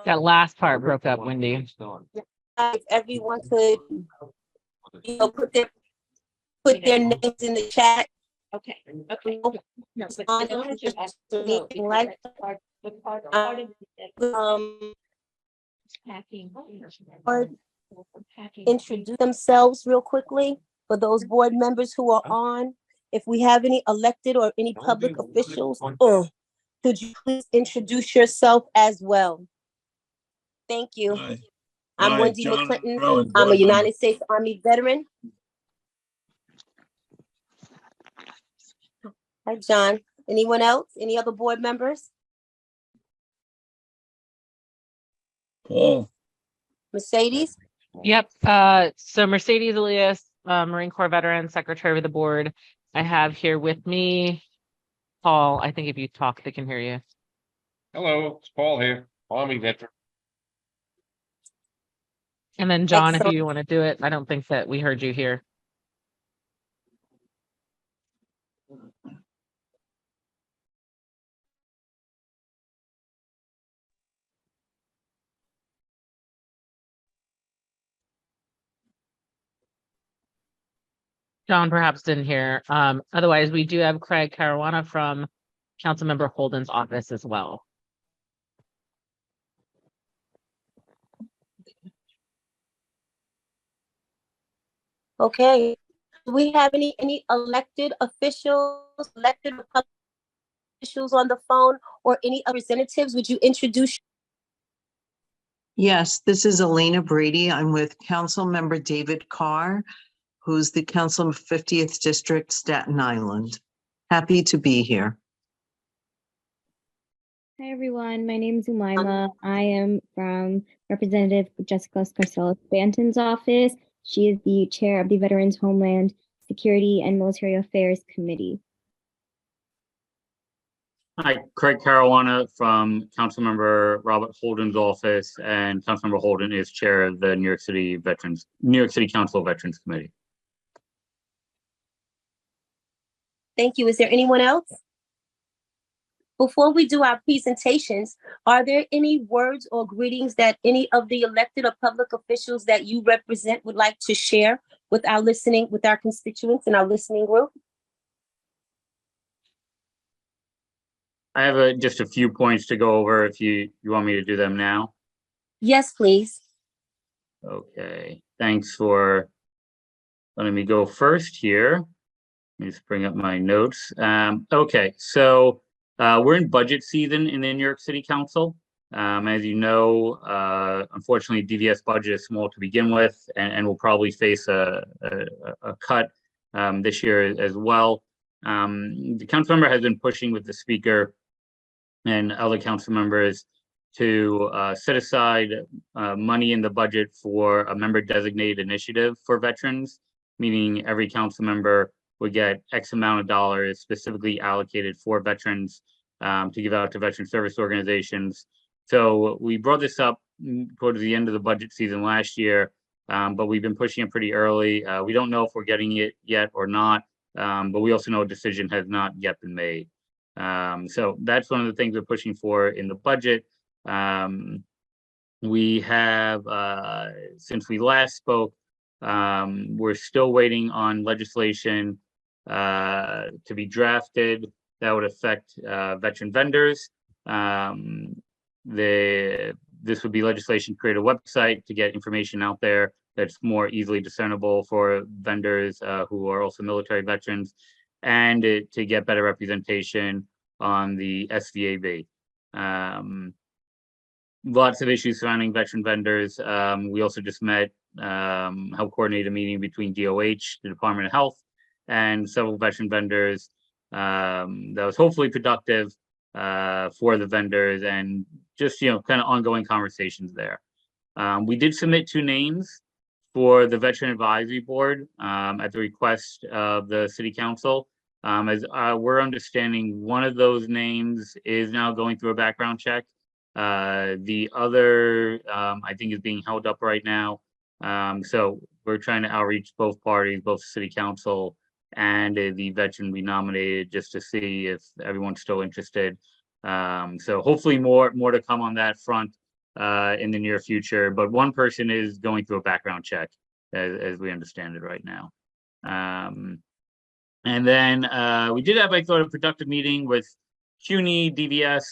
That last part broke up, Wendy. If everyone could, put their names in the chat. Okay. Okay. Introduce themselves real quickly for those board members who are on. If we have any elected or any public officials, could you please introduce yourself as well? Thank you. Hi. I'm Hi, Wendy John McClinton. Rowan, I'm a board United member. States Army veteran. Hi, John. Anyone else? Any other board members? Paul. Mercedes? Yep. So Mercedes Elias, Marine Corps veteran, secretary of the board. I have here with me Paul. I think if you talk, they can hear you. Hello, it's Paul here, Army veteran. And then John, Excellent. if you want to do it, I don't think that we heard you here. John perhaps didn't hear. Otherwise, we do have Craig Caruana from Councilmember Holden's office as well. Okay. Do we have any elected officials, elected or public officials on the phone, or any representatives? Would you introduce? Yes, this is Elena Brady. I'm with Council Member David Carr, who's the Council of 50th District, Staten Island. Happy to be here. Hi, everyone. My name is Umaima. I am from Representative Jessica Scarcella Banton's office. She is the chair of the Veterans Homeland Security and Military Affairs Committee. Hi, Craig Caruana from Councilmember Robert Holden's office, and Councilmember Holden is chair of the New York City Council of Veterans Committee. Thank you. Is there anyone else? Before we do our presentations, are there any words or greetings that any of the elected or public officials that you represent would like to share with our constituents and our listening group? I have just a few points to go over if you want me to do them now. Yes, please. Okay, thanks for letting me go first here. Let me just bring up my notes. Okay, so we're in budget season in the New York City Council. As you know, unfortunately, DVS budget is small to begin with, and will probably face a cut this year as well. The council member has been pushing with the speaker and other council members to set aside money in the budget for a member designated initiative for veterans, meaning every council member would get X amount of dollars specifically allocated for veterans to give out to veteran service organizations. So we brought this up towards the end of the budget season last year, but we've been pushing it pretty early. We don't know if we're getting it yet or not, but we also know a decision has not yet been made. So that's one of the things we're pushing for in the budget. We have, since we last spoke, we're still waiting on legislation to be drafted that would affect veteran vendors. This would be legislation to create a website to get information out there that's more easily discernible for vendors who are also military veterans, and to get better representation on the SVAB. Lots of issues surrounding veteran vendors. We also just met, helped coordinate a meeting between DOH, the Department of Health, and several veteran vendors that was hopefully productive for the vendors, and just, kind of ongoing conversations there. We did submit 2 names for the Veteran Advisory Board at the request of the City Council. As we're understanding, one of those names is now going through a background check. The other, I think, is being held up right now. So we're trying to outreach both parties, both the City Council and the veteran we nominated, just to see if everyone's still interested. So hopefully more to come on that front. in the near future, but one person is going through a background check, as we understand it right now. And then we did have, I thought, a productive meeting with CUNY, DVS,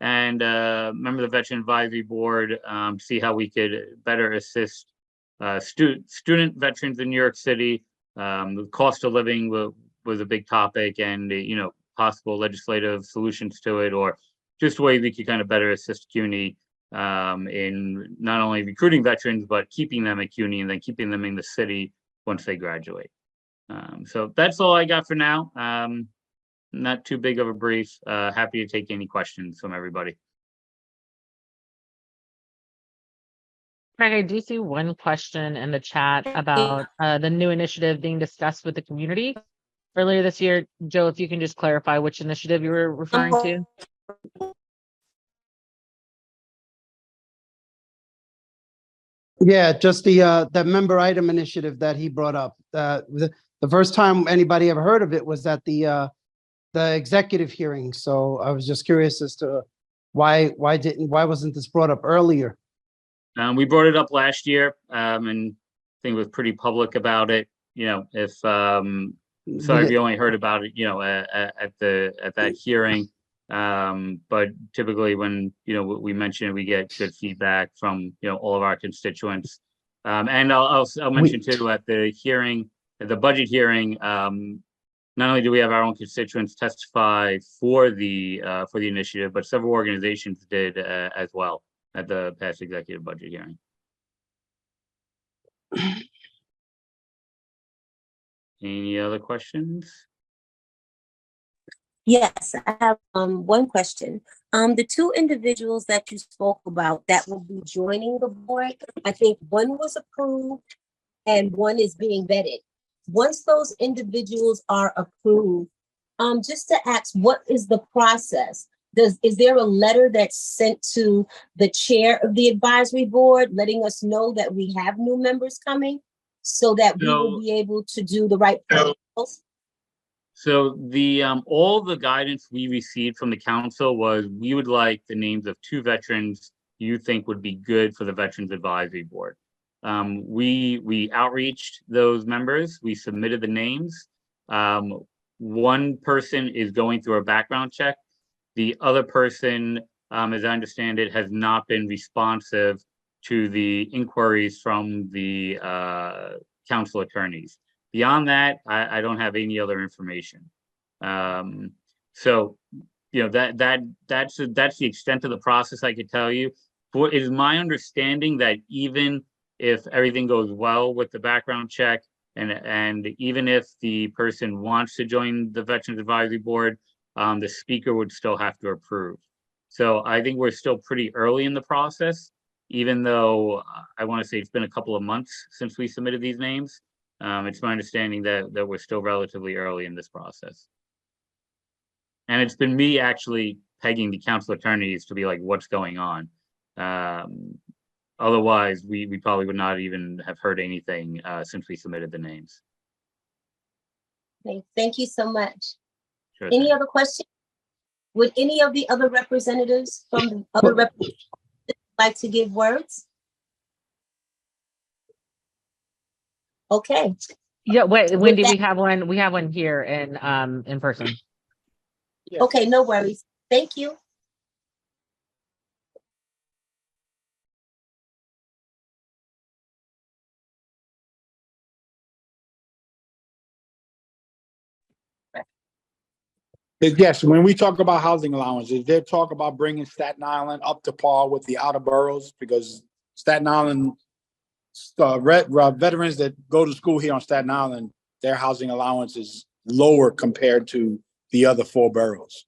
and member of the Veteran Advisory Board, to see how we could better assist student veterans in New York City. The cost of living was a big topic, and possible legislative solutions to it, or just ways we could kind of better assist CUNY in not only recruiting veterans, but keeping them at CUNY and then keeping them in the city once they graduate. So that's all I got for now. Not too big of a brief. Happy to take any questions from everybody. Craig, I do see one question in the chat about the new initiative being discussed with the community earlier this year. Joe, if you can just clarify which initiative you were referring to. Yeah, just the member item initiative that he brought up. The first time anybody ever heard of it was at the executive hearing. So I was just curious as to why wasn't this brought up earlier? We brought it up last year, and I think was pretty public about it. If sorry if you only heard about it, at that hearing. But typically when we mention it, we get good feedback from all of our constituents. And I'll mention too, at the hearing, at the budget hearing, not only do we have our own constituents testify for the initiative, but several organizations did as well at the past executive budget hearing. Any other questions? Yes, I have one question. The two individuals that you spoke about that will be joining the board, I think one was approved and one is being vetted. Once those individuals are approved, just to ask, what is the process? Is there a letter that's sent to the chair of the advisory board letting us know that we have new members coming so that we will be able to do the right protocols? So the all the guidance we received from the council was we would like the names of two veterans you think would be good for the Veterans Advisory Board. We outreached those members. We submitted the names. One person is going through a background check. The other person, as I understand it, has not been responsive to the inquiries from the council attorneys. Beyond that, I don't have any other information. So, that's the extent of the process I could tell you. It is my understanding that even if everything goes well with the background check, and even if the person wants to join the Veterans Advisory Board, the speaker would still have to approve. So I think we're still pretty early in the process, even though I want to say it's been a couple of months since we submitted these names. It's my understanding that we're still relatively early in this process. And it's been me actually pegging the council attorneys to be like, what's going on? Otherwise, we probably would not even have heard anything since we submitted the names. Okay, thank you so much. Sure Any thing. other questions? Would any of the other representatives from the other representatives like to give words? Okay. Yeah, wait, Wendy, that- we have one. We have one here in person. Okay, no worries. Thank you. Yes, when we talk about housing allowances, they talk about bringing Staten Island up to par with the outer boroughs, because Staten Island veterans that go to school here on Staten Island, their housing allowance is lower compared to the other four boroughs.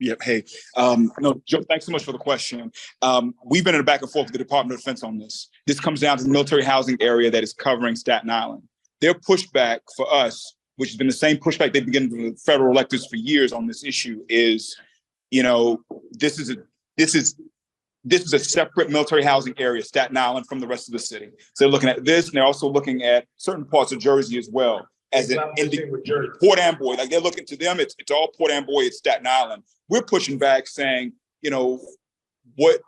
Yep. Hey, no, Joe, thanks so much for the question. We've been in a back and forth with the Department of Defense on this. This comes down to the military housing area that is covering Staten Island. Their pushback for us, which has been the same pushback they've been getting from the federal electors for years on this issue, is, this is this is a separate military housing area, Staten Island, from the rest of the city. So they're looking at this, and they're also looking at certain parts of Jersey as well as Port Amboy. Like they're looking to them, it's all Port Amboy, it's Staten Island. We're pushing back saying, you know, what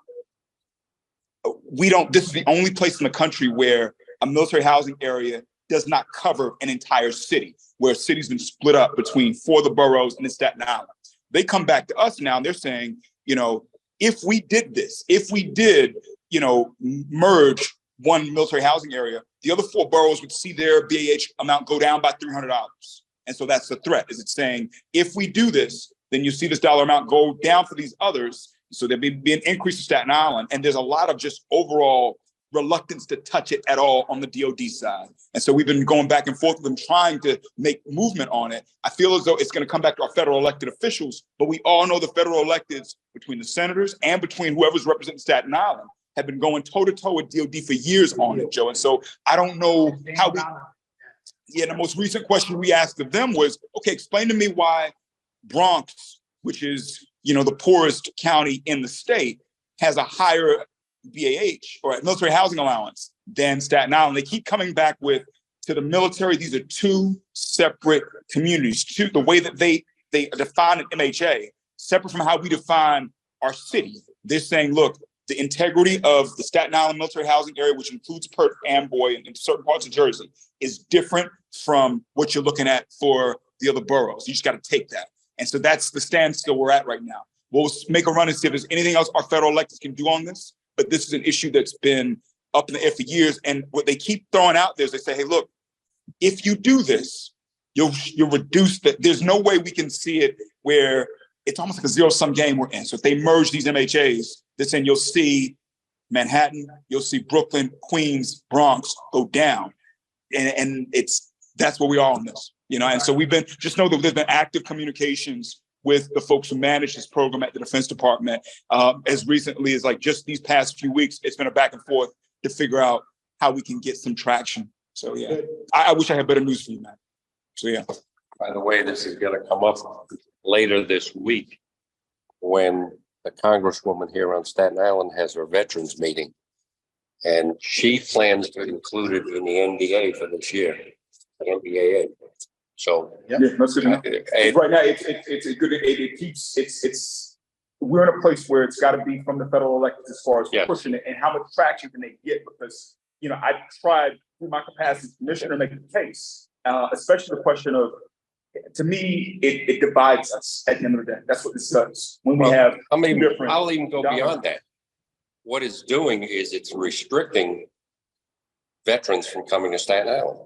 we don't, this is the only place in the country where a military housing area does not cover an entire city, where a city's been split up between 4 of the boroughs and then Staten Island. They come back to us now and they're saying, you know, if we did this, if we did, you know, merge one military housing area, the other 4 boroughs would see their BAH amount go down by $300. And so that's the threat, is it's saying, if we do this, then you see this dollar amount go down for these others. So there'd be an increase in Staten Island. And there's a lot of just overall reluctance to touch it at all on the DOD side. And so we've been going back and forth with them, trying to make movement on it. I feel as though it's going to come back to our federal elected officials, but we all know the federal electeds, between the senators and between whoever's representing Staten Island, have been going toe to toe with DOD for years on it, Joe. And so I don't know how we, the most recent question we asked of them was, okay, explain to me why Bronx, which is, you know, the poorest county in the state, has a higher BAH or military housing allowance than Staten Island. They keep coming back with, to the military, these are 2 separate communities. The way that they define an MHA, separate from how we define our city. They're saying, look, the integrity of the Staten Island military housing area, which includes Port Amboy and certain parts of Jersey, is different from what you're looking at for the other boroughs. You just got to take that. And so that's the standstill we're at right now. We'll make a run and see if there's anything else our federal electeds can do on this. But this is an issue that's been up in the air for years. And what they keep throwing out there is they say, hey, look, if you do this, you'll reduce that. There's no way we can see it where it's almost like a zero-sum game we're in. So if they merge these MHAs, they're saying you'll see Manhattan, you'll see Brooklyn, Queens, Bronx go down. And that's where we are on this, you know? And so we've been, just know that there's been active communications with the folks who manage this program at the Defense Department. As recently as like just these past few weeks, it's been a back and forth to figure out how we can get some traction. So yeah, I wish I had better news for you, man. So yeah. By the way, this is gonna come up later this week when the Congresswoman here on Staten Island has her veterans meeting. And she plans to include it in the NDA for this year, the NDAA. So yeah, that's good enough. Right now, it's a good. It keeps. We're in a place where it's got to be from the federal electeds as far as pushing it, and how much traction can they get? Because you know, I tried through my capacity as commissioner to make the case, especially the question of. To me, it divides us at the end of the day. That's what this does. When we have, I mean, I'll even go beyond that. What it's doing is it's restricting veterans from coming to Staten Island.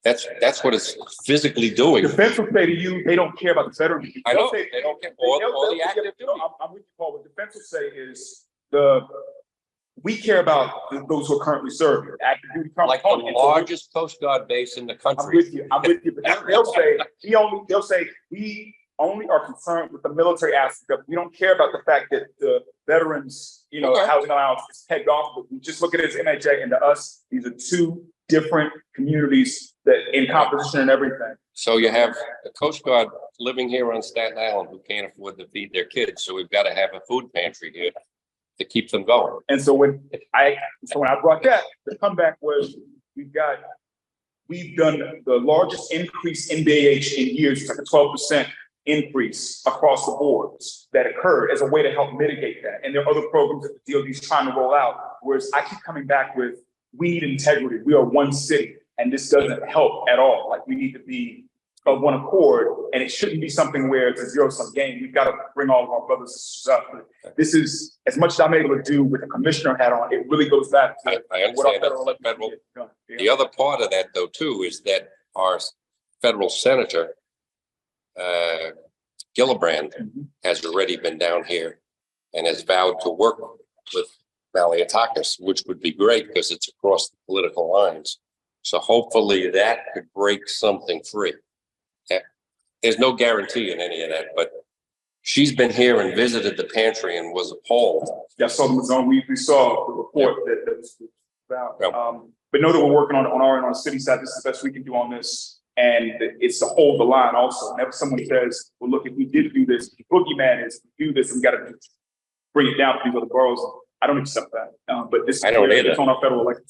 That's what it's physically doing. Defense will say to you, they don't care about the veterans. I know, they don't care. All the active duty. I'm with you, Paul. What defense will say is we care about those who are currently serving. Active duty, like the largest Coast Guard base in the country. I'm with you. But they'll say we only are concerned with the military aspect of it. We don't care about the fact that the veterans, you know, housing allowance is pegged off. But we just look at it as MHA, and to us, these are 2 different communities that in composition and everything. So you have the Coast Guard living here on Staten Island who can't afford to feed their kids. So we've got to have a food pantry here to keep them going. And so when I brought that, the comeback was we've done the largest increase in BAH in years. It's like a 12% increase across the boards that occurred as a way to help mitigate that. And there are other programs that the DOD is trying to roll out, whereas I keep coming back with, we need integrity. We are one city, and this doesn't help at all. Like, we need to be of one accord, and it shouldn't be something where it's a zero-sum game. We've got to bring all of our brothers and sisters up. This is, as much as I'm able to do with the commissioner hat on, it really goes back to what our federal elected. The other part of that, though, too, is that our federal senator, Gillibrand, has already been down here and has vowed to work with Malliotakis, which would be great because it's across the political lines. So hopefully that could break something free. There's no guarantee in any of that, but she's been here and visited the pantry and was appalled. Yeah, I saw them on. We saw the report that was about. But know that we're working on our end on the city side. This is the best we can do on this. And it's to hold the line also. Whenever someone says, well, look, if we did do this, the boogeyman is do this, and we got to bring it down for these other boroughs. I don't accept that. But this I don't is either. it's on our federal election.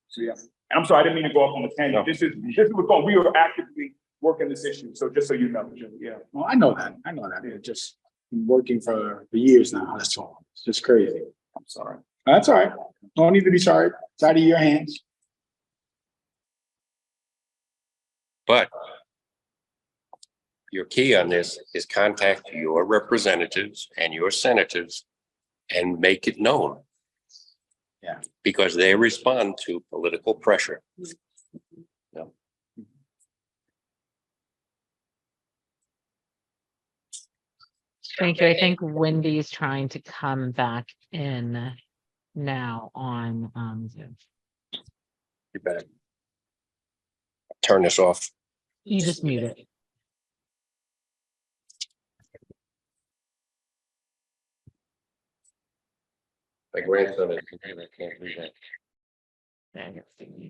So yeah, and I'm sorry, I didn't mean to go off on the tangent. No. This is what's going. We are actively working this issue. So just so you know, Jim, yeah. Well, I know that. I know that. It's just been working for years now. That's all. It's just crazy. I'm sorry. That's all right. No need to be sorry. It's out of your hands. But your key on this is contact your representatives and your senators and make it known. Yeah. Because they respond to political pressure. Yeah. Thank you. I think Wendy's trying to come back in now on Zoom. You better turn this off. You just mute it. My grandson is, I can't read that. There you go.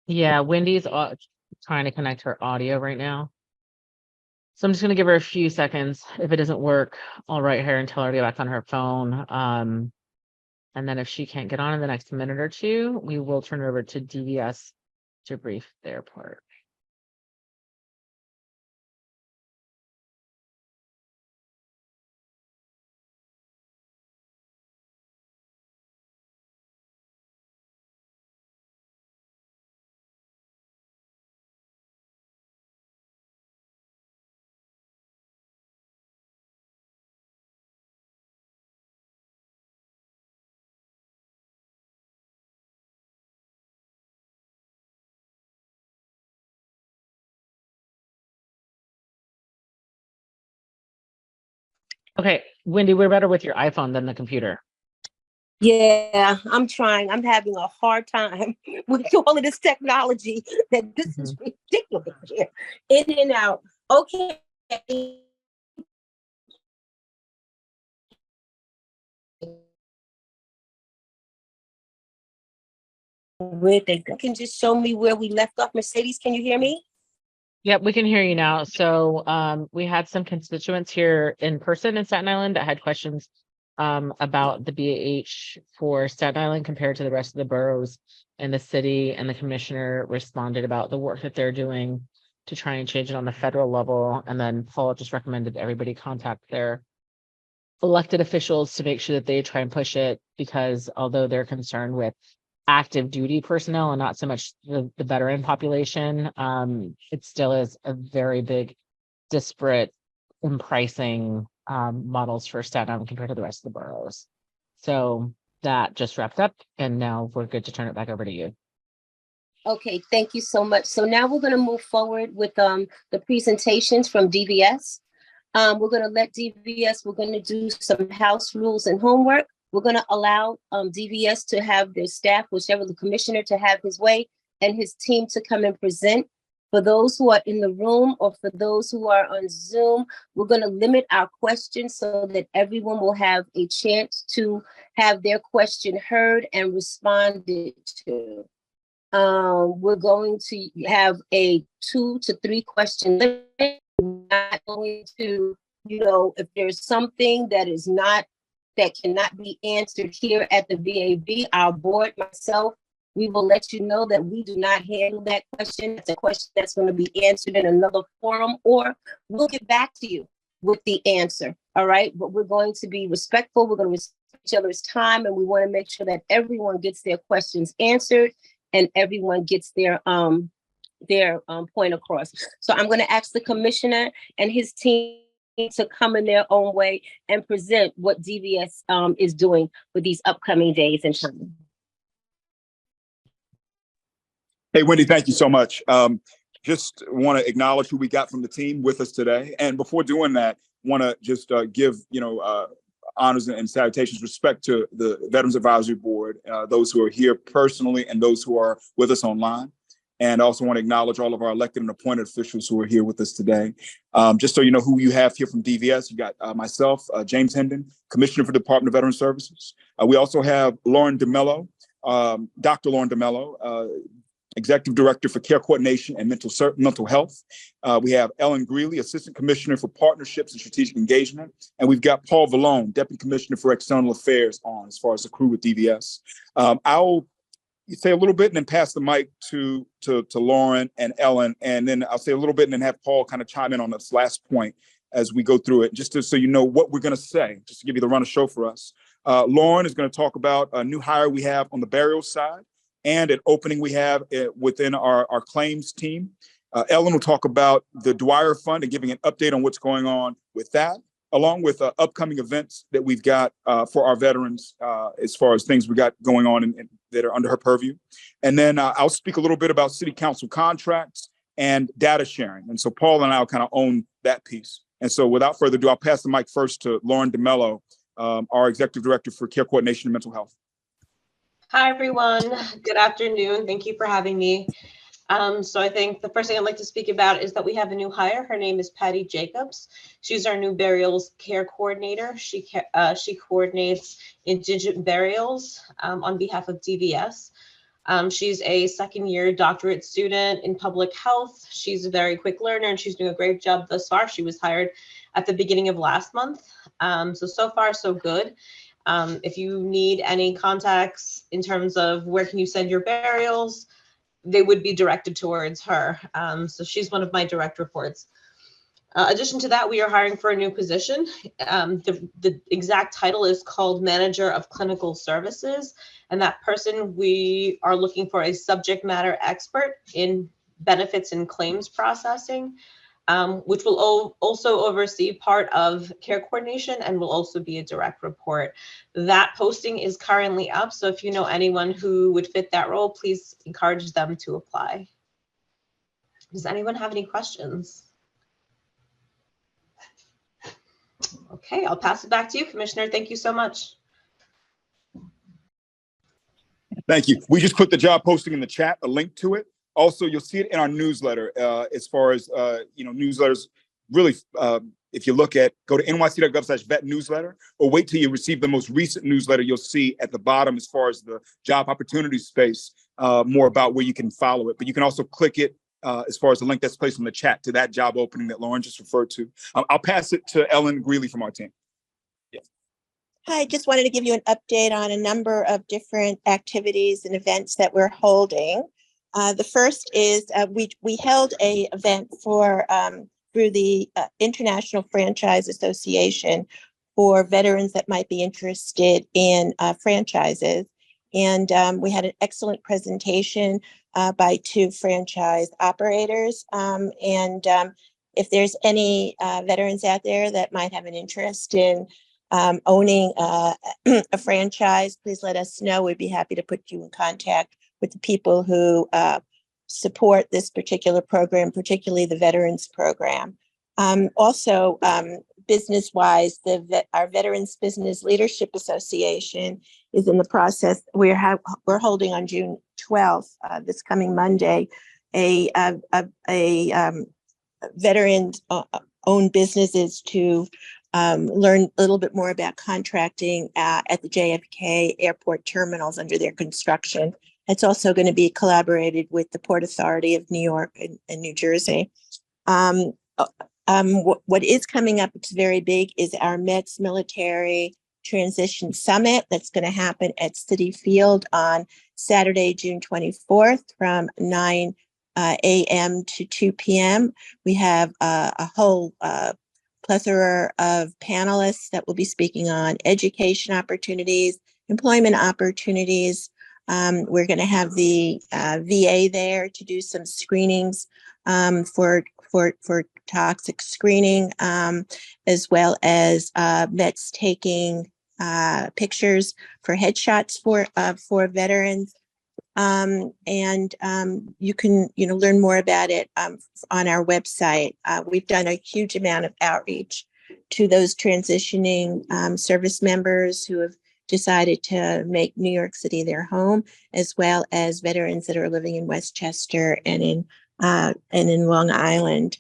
Yeah, Wendy's trying to connect her audio right now. So I'm just going to give her a few seconds. If it doesn't work, I'll write her and tell her to get back on her phone. And then if she can't get on in the next minute or two, we will turn it over to DVS to brief their part. Okay, Wendy, we're better with your iPhone than the computer. Yeah, I'm trying. I'm having a hard time with all of this technology that this is ridiculous here. In and out. Okay. With it. You can just show me where we left off. Mercedes, can you hear me? Yep, we can hear you now. So we had some constituents here in person in Staten Island that had questions about the BAH for Staten Island compared to the rest of the boroughs in the city, and the commissioner responded about the work that they're doing to try and change it on the federal level. And then Paul just recommended everybody contact their elected officials to make sure that they try and push it, because although they're concerned with active duty personnel and not so much the veteran population, it still is a very big disparate in pricing models for Staten Island compared to the rest of the boroughs. So that just wrapped up, and now we're good to turn it back over to you. Okay, thank you so much. So now we're going to move forward with the presentations from DVS. We're going to let DVS, we're going to do some house rules and homework. We're going to allow DVS to have their staff, whichever the commissioner, to have his way, and his team to come and present. For those who are in the room or for those who are on Zoom, we're going to limit our questions so that everyone will have a chance to have their question heard and responded to. We're going to have a 2 to 3 question limit. We're not going to, if there's something that cannot be answered here at the VAB, our board, myself, we will let you know that we do not handle that question. It's a question that's going to be answered in another forum, or we'll get back to you with the answer. All right. But we're going to be respectful. We're going to respect each other's time, and we want to make sure that everyone gets their questions answered and everyone gets their point across. So I'm going to ask the commissioner and his team to come in their own way and present what DVS is doing for these upcoming days and time. Hey, Wendy, thank you so much. Just want to acknowledge who we got from the team with us today. And before doing that, want to just give, honors and salutations, respect to the Veterans Advisory Board, those who are here personally and those who are with us online. And I also want to acknowledge all of our elected and appointed officials who are here with us today. Just so you know who you have here from DVS, you got myself, James Hendon, Commissioner for the Department of Veteran Services. We also have Lauren DeMello, Dr. Lauren DeMello, Executive Director for Care Coordination and Mental Health. We have Ellen Greeley, Assistant Commissioner for Partnerships and Strategic Engagement. And we've got Paul Vallone, Deputy Commissioner for External Affairs on as far as the crew with DVS. I'll say a little bit and then pass the mic to Lauren and Ellen. And then I'll say a little bit and then have Paul kind of chime in on this last point as we go through it, just so you know what we're going to say, just to give you the run of show for us. Lauren is going to talk about a new hire we have on the burial side and an opening we have within our claims team. Ellen will talk about the Dwyer Fund and giving an update on what's going on with that, along with upcoming events that we've got for our veterans as far as things we got going on that are under her purview. And then I'll speak a little bit about city council contracts and data sharing. And so Paul and I will kind of own that piece. And so without further ado, I'll pass the mic first to Lauren DeMello, our Executive Director for Care Coordination and Mental Health. Hi, everyone. Good afternoon. Thank you for having me. So I think the first thing I'd like to speak about is that we have a new hire. Her name is Patty Jacobs. She's our new burials care coordinator. She coordinates indigent burials on behalf of DVS. She's a second-year doctorate student in public health. She's a very quick learner and she's doing a great job thus far. She was hired at the beginning of last month. So far, so good. If you need any contacts in terms of where can you send your burials, they would be directed towards her. So she's one of my direct reports. Addition to that, we are hiring for a new position. The exact title is called Manager of Clinical Services. And that person, we are looking for a subject matter expert in benefits and claims processing, which will also oversee part of care coordination and will also be a direct report. That posting is currently up. So if you know anyone who would fit that role, please encourage them to apply. Does anyone have any questions? Okay, I'll pass it back to you, Commissioner. Thank you so much. Thank you. We just put the job posting in the chat, a link to it. Also, you'll see it in our newsletter as far as, newsletters. Really, if you look at, go to nyc.gov/vet newsletter, or wait till you receive the most recent newsletter, you'll see at the bottom as far as the job opportunity space, more about where you can follow it. But you can also click it as far as the link that's placed in the chat to that job opening that Lauren just referred to. I'll pass it to Ellen Greeley from our team. Hi, just wanted to give you an update on a number of different activities and events that we're holding. The first is we held a event for through the International Franchise Association for veterans that might be interested in franchises. And we had an excellent presentation by two franchise operators. If there's any veterans out there that might have an interest in owning a franchise, please let us know. We'd be happy to put you in contact with the people who support this particular program, particularly the Veterans Program. Also, business-wise, our Veterans Business Leadership Association is in the process. We're holding on June 12th, this coming Monday, a veteran-owned businesses to learn a little bit more about contracting at the JFK airport terminals under their construction. It's also going to be collaborated with the Port Authority of New York and New Jersey. What is coming up, it's very big, is our METS Military Transition Summit that's going to happen at Citi Field on Saturday, June 24th from 9 a.m. to 2 p.m. We have a whole plethora of panelists that will be speaking on education opportunities, employment opportunities. We're going to have the VA there to do some screenings for toxic screening, as well as vets taking pictures for headshots for veterans. You can learn more about it on our website. We've done a huge amount of outreach to those transitioning service members who have decided to make New York City their home, as well as veterans that are living in Westchester and in Long Island.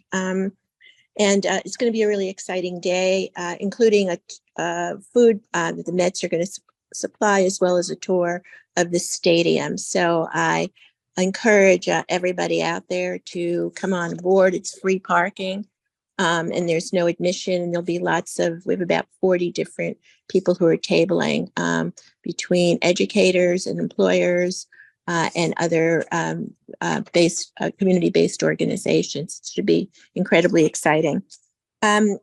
It's going to be a really exciting day, including a food that the Mets are going to supply, as well as a tour of the stadium. So I encourage everybody out there to come on board. It's free parking, and there's no admission. And there'll be we have about 40 different people who are tabling between educators and employers and other community-based organizations. It should be incredibly exciting. So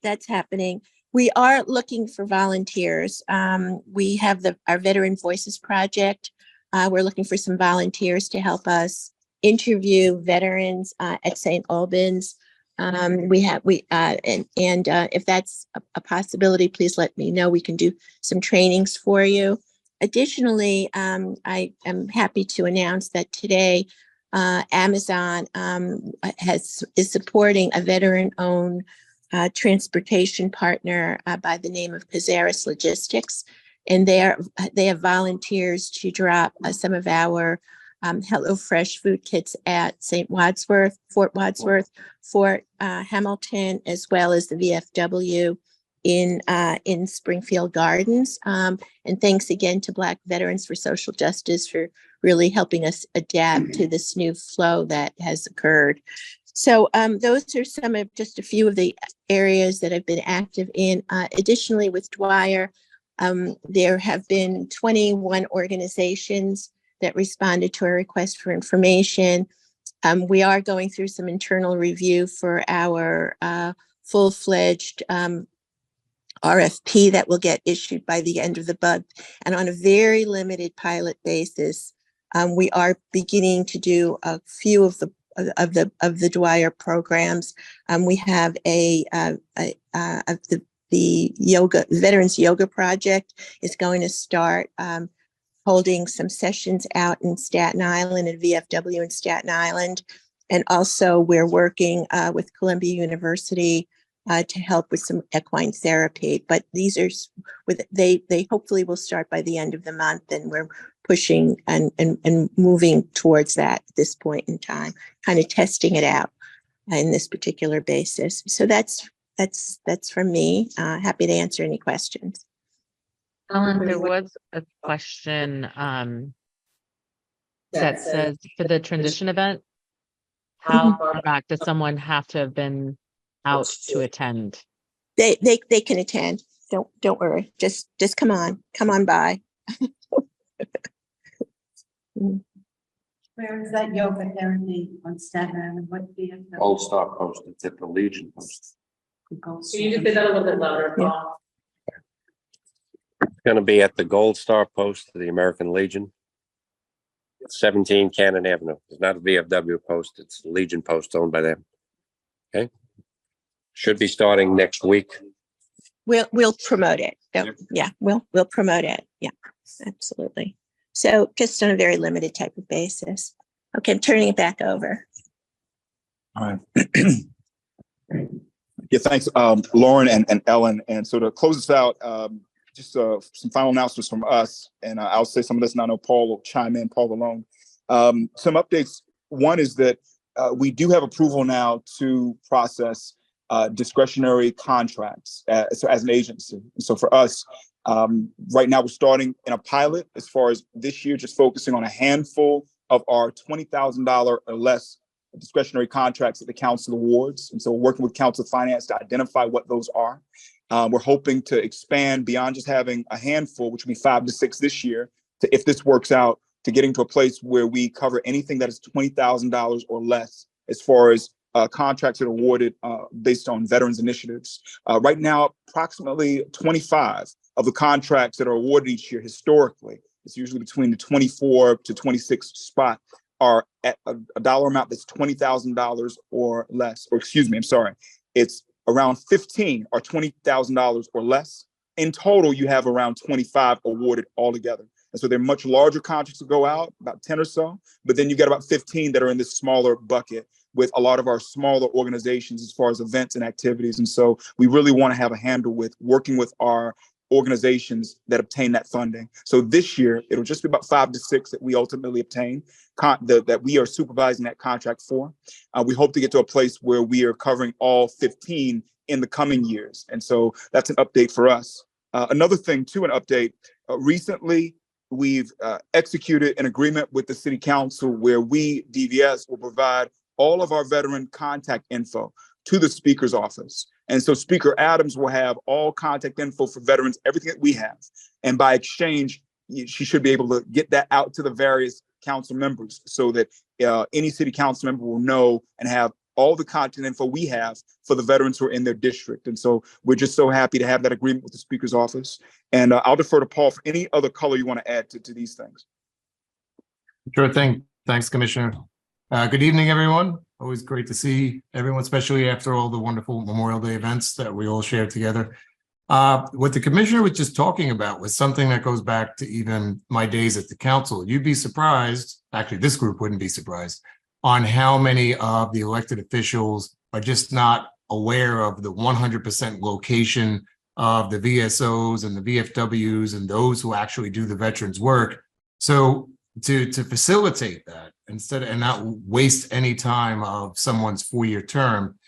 that's happening. We are looking for volunteers. We have our Veteran Voices Project. We're looking for some volunteers to help us interview veterans at St. Albans. If that's a possibility, please let me know. We can do some trainings for you. Additionally, I am happy to announce that today Amazon is supporting a veteran-owned transportation partner by the name of Pizarris Logistics, and they have volunteers to drop some of our HelloFresh food kits at Fort Wadsworth, Fort Hamilton, as well as the VFW in Springfield Gardens. And thanks again to Black Veterans for Social Justice for really helping us adapt to this new flow that has occurred. So those are just a few of the areas that I've been active in. Additionally, with Dwyer, there have been 21 organizations that responded to a request for information. We are going through some internal review for our full-fledged RFP that will get issued by the end of the month. And on a very limited pilot basis, we are beginning to do a few of the Dwyer programs. We have the Veterans Yoga Project is going to start holding some sessions out in Staten Island and VFW in Staten Island. And also we're working with Columbia University to help with some equine therapy. But these are, they hopefully will start by the end of the month, and we're pushing and moving towards that at this point in time, kind of testing it out in this particular basis. So that's from me. Happy to answer any questions. Ellen, there was a question that says for the transition event, how far back does someone have to have been out to attend? They can attend. Don't worry. Just come on by. Where is that yoga therapy on Staten Island? What VFW? Gold Star Post, it's at the Legion Post. Can you just say that a little bit louder, Paul? It's gonna be at the Gold Star Post of the American Legion. 17 Cannon Avenue. It's not a VFW post, it's a Legion Post owned by them. Okay. Should be starting next week. We'll promote it. Yeah, we'll promote it. Yeah, absolutely. So just on a very limited type of basis. Okay, I'm turning it back over. All right. Yeah, thanks, Lauren and Ellen. And so to close this out, just some final announcements from us, and I'll say some of this, and I know Paul will chime in, Paul alone. Some updates. One is that we do have approval now to process discretionary contracts as an agency. And so for us, right now we're starting in a pilot as far as this year, just focusing on a handful of our $20,000 or less discretionary contracts that the council awards. And so we're working with council finance to identify what those are. We're hoping to expand beyond just having a handful, which will be 5 to 6 this year, to, if this works out, to getting to a place where we cover anything that is $20,000 or less as far as contracts that are awarded based on veterans initiatives. Right now, approximately 25 of the contracts that are awarded each year historically, it's usually between the 24 to 26 spot, are at a dollar amount that's $20,000 or less, or excuse me, I'm sorry. It's around 15 or $20,000 or less. In total, you have around 25 awarded altogether. And so they're much larger contracts to go out, about 10 or so, but then you get about 15 that are in this smaller bucket with a lot of our smaller organizations as far as events and activities. And so we really want to have a handle with working with our organizations that obtain that funding. So this year, it'll just be about 5 to 6 that we ultimately obtain, that we are supervising that contract for. We hope to get to a place where we are covering all 15 in the coming years. And so that's an update for us. Another thing too, an update, recently, we've executed an agreement with the city council where we, DVS, will provide all of our veteran contact info to the speaker's office. And so Speaker Adams will have all contact info for veterans, everything that we have. And by exchange, she should be able to get that out to the various council members so that any city council member will know and have all the content info we have for the veterans who are in their district. And so we're just so happy to have that agreement with the speaker's office. And I'll defer to Paul for any other color you want to add to these things. Sure thing. Thanks, Commissioner. Good evening, everyone. Always great to see everyone, especially after all the wonderful Memorial Day events that we all shared together. What the commissioner was just talking about was something that goes back to even my days at the council. You'd be surprised, actually this group wouldn't be surprised, on how many of the elected officials are just not aware of the 100% location of the VSOs and the VFWs and those who actually do the veterans work. So to facilitate that and not waste any time of someone's 4-year term,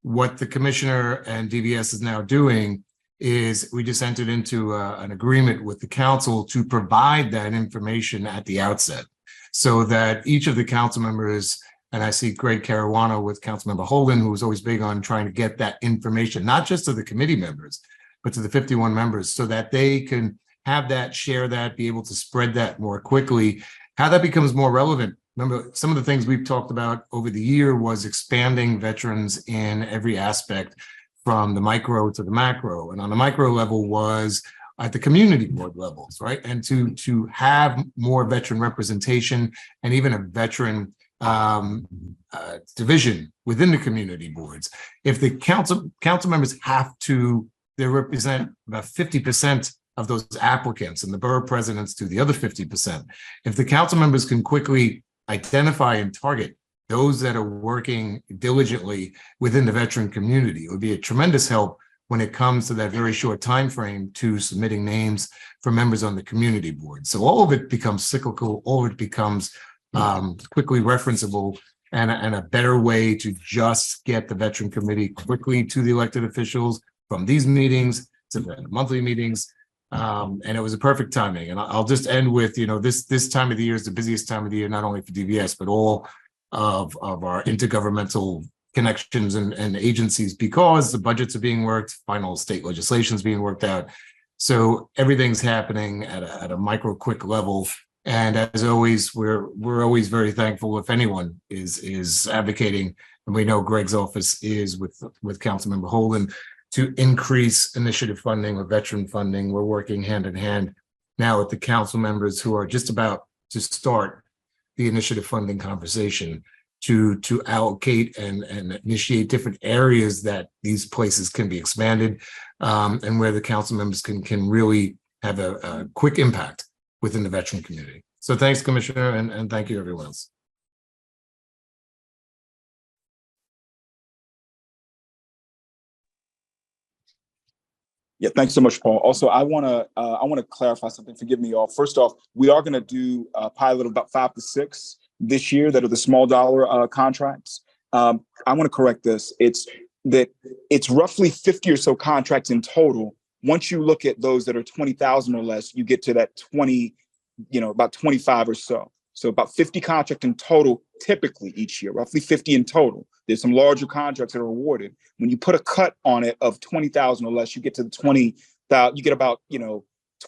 what the commissioner and DVS is now doing is we just entered into an agreement with the council to provide that information at the outset so that each of the council members, and I see Greg Caruana with Councilmember Holden, who was always big on trying to get that information, not just to the committee members, but to the 51 members so that they can have that, share that, be able to spread that more quickly. How that becomes more relevant. Remember, some of the things we've talked about over the year was expanding veterans in every aspect from the micro to the macro. And on the micro level was at the community board levels, right? And to have more veteran representation and even a veteran division within the community boards. If the council members they represent about 50% of those applicants and the borough presidents do the other 50%. If the council members can quickly identify and target those that are working diligently within the veteran community, it would be a tremendous help when it comes to that very short time frame to submitting names for members on the community board. So all of it becomes cyclical, all of it becomes quickly referenceable and a better way to just get the veteran committee quickly to the elected officials from these meetings to the monthly meetings. And it was a perfect timing. And I'll just end with, this time of the year is the busiest time of the year, not only for DVS, but all of our intergovernmental connections and agencies, because the budgets are being worked, final state legislation is being worked out. So everything's happening at a micro quick level. And as always, we're always very thankful if anyone is advocating, and we know Greg's office is with Councilmember Holden, to increase initiative funding or veteran funding. We're working hand in hand now with the council members who are just about to start the initiative funding conversation to allocate and initiate different areas that these places can be expanded, and where the council members can really have a quick impact within the veteran community. So thanks, Commissioner, and thank you, everyone else. Yeah, thanks so much, Paul. Also, I want to clarify something. Forgive me, all. First off, we are going to do a pilot of about 5 to 6 this year that are the small dollar contracts. I want to correct this. It's roughly 50 or so contracts in total. Once you look at those that are 20,000 or less, you get to that 20, about 25 or so. So about 50 contracts in total, typically each year, roughly 50 in total. There's some larger contracts that are awarded. When you put a cut on it of 20,000 or less, you get to the 20,000, you get about,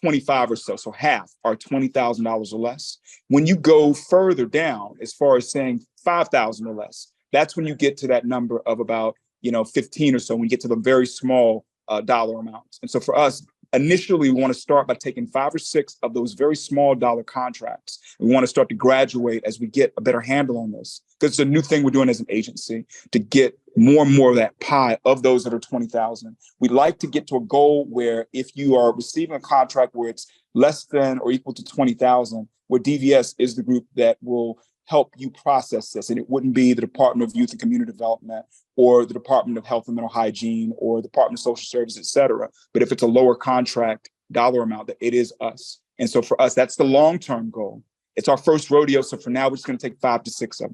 25 or so. So half are $20,000 or less. When you go further down, as far as saying 5,000 or less, that's when you get to that number of about, 15 or so, when you get to the very small dollar amounts. And so for us, initially, we want to start by taking 5 or 6 of those very small dollar contracts. We want to start to graduate as we get a better handle on this, because it's a new thing we're doing as an agency to get more and more of that pie of those that are 20,000. We'd like to get to a goal where if you are receiving a contract where it's less than or equal to 20,000, where DVS is the group that will help you process this. And it wouldn't be the Department of Youth and Community Development or the Department of Health and Mental Hygiene or the Department of Social Services, et cetera. But if it's a lower contract, dollar amount, that it is us. And so for us, that's the long-term goal. It's our first rodeo. So for now, we're just going to take 5 to 6 of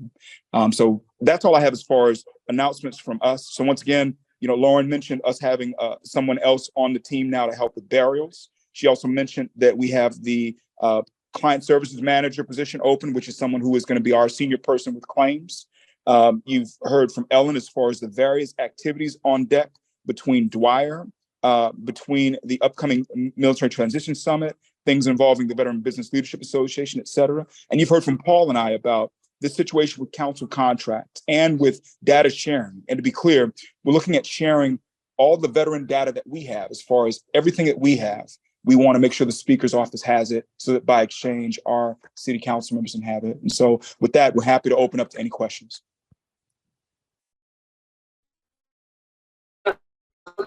them. So that's all I have as far as announcements from us. So once again, Lauren mentioned us having someone else on the team now to help with burials. She also mentioned that we have the client services manager position open, which is someone who is going to be our senior person with claims. You've heard from Ellen as far as the various activities on deck between Dwyer, between the upcoming Military Transition Summit, things involving the Veteran Business Leadership Association, et cetera. And you've heard from Paul and I about this situation with council contracts and with data sharing. And to be clear, we're looking at sharing all the veteran data that we have as far as everything that we have. We want to make sure the speaker's office has it so that by exchange, our city council members can have it. And so with that, we're happy to open up to any questions.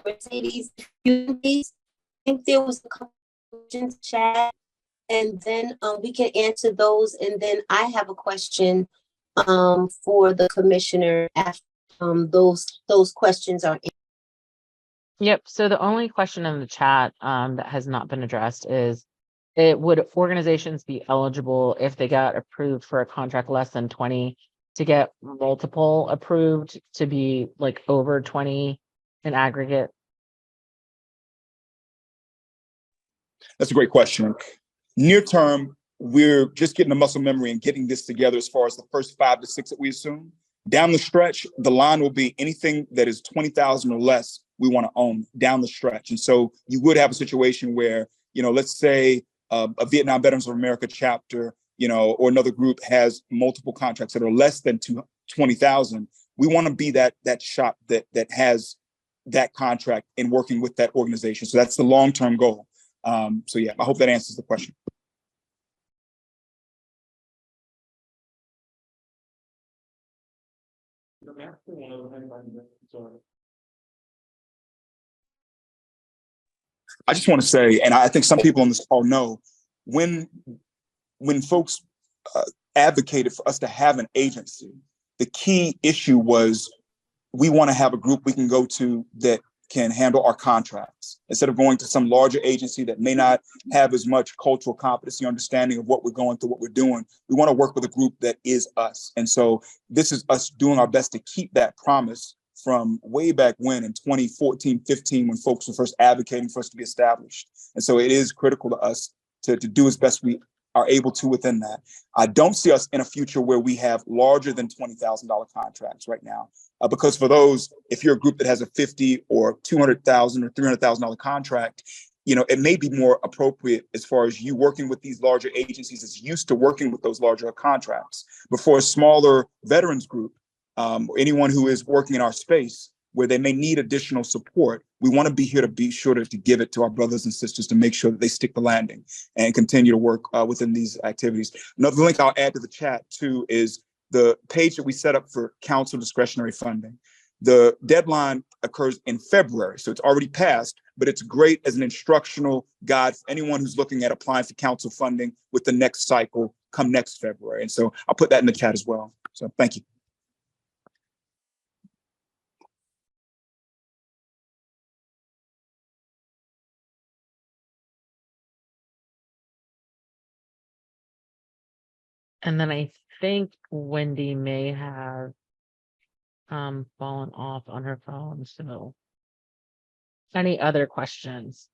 Mercedes, I think there was a couple questions chat, and then we can answer those. And then I have a question for the commissioner after those questions are answered. Yep. So the only question in the chat that has not been addressed is, would organizations be eligible if they got approved for a contract less than 20 to get multiple approved to be like over 20 in aggregate? That's a great question. Near term, we're just getting the muscle memory and getting this together as far as the first 5 to 6 that we assume. Down the stretch, the line will be anything that is 20,000 or less we want to own down the stretch. And so you would have a situation where, let's say a Vietnam Veterans of America chapter, or another group has multiple contracts that are less than 20,000. We want to be that shop that has that contract in working with that organization. So that's the long-term goal. So yeah, I hope that answers the question. I just want to say, and I think some people on this call know, when folks advocated for us to have an agency, the key issue was we want to have a group we can go to that can handle our contracts instead of going to some larger agency that may not have as much cultural competency, understanding of what we're going through, what we're doing. We want to work with a group that is us. And so this is us doing our best to keep that promise from way back when in 2014, 15, when folks were first advocating for us to be established. And so it is critical to us to do as best we are able to within that. I don't see us in a future where we have larger than $20,000 contracts right now. Because for those, if you're a group that has a $50,000 or $200,000 or $300,000 contract, it may be more appropriate as far as you working with these larger agencies that's used to working with those larger contracts. But for a smaller veterans group, or anyone who is working in our space where they may need additional support, we want to be here to be sure to give it to our brothers and sisters to make sure that they stick the landing and continue to work within these activities. Another link I'll add to the chat too is the page that we set up for council discretionary funding. The deadline occurs in February, so it's already passed, but it's great as an instructional guide for anyone who's looking at applying for council funding with the next cycle come next February. And so I'll put that in the chat as well. So thank you. And then I think Wendy may have fallen off on her phone. So any other questions?